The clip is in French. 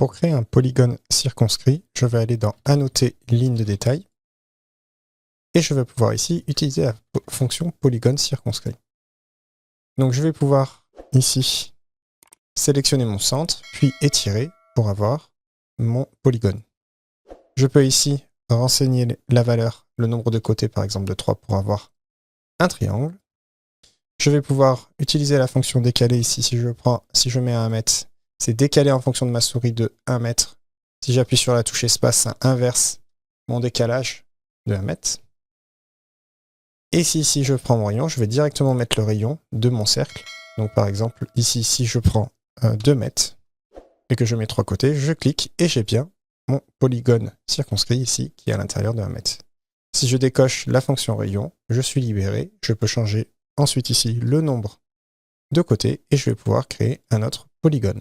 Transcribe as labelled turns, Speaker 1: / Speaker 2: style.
Speaker 1: Pour créer un polygone circonscrit, je vais aller dans Annoter ligne de détail et je vais pouvoir ici utiliser la fonction polygone circonscrit. Donc je vais pouvoir ici sélectionner mon centre, puis étirer pour avoir mon polygone. Je peux ici renseigner la valeur, le nombre de côtés par exemple de 3 pour avoir un triangle. Je vais pouvoir utiliser la fonction décaler ici. Si je mets à 1 mètre, c'est décaler en fonction de ma souris de 1 mètre. Si j'appuie sur la touche espace, ça inverse mon décalage de 1 mètre. Et si je prends mon rayon, je vais directement mettre le rayon de mon cercle. Donc par exemple, ici, si je prends 2 mètres et que je mets 3 côtés, je clique et j'ai bien mon polygone circonscrit ici qui est à l'intérieur de 1 mètre. Si je décoche la fonction rayon, je suis libéré. Je peux changer ensuite ici le nombre de côtés et je vais pouvoir créer un autre polygone.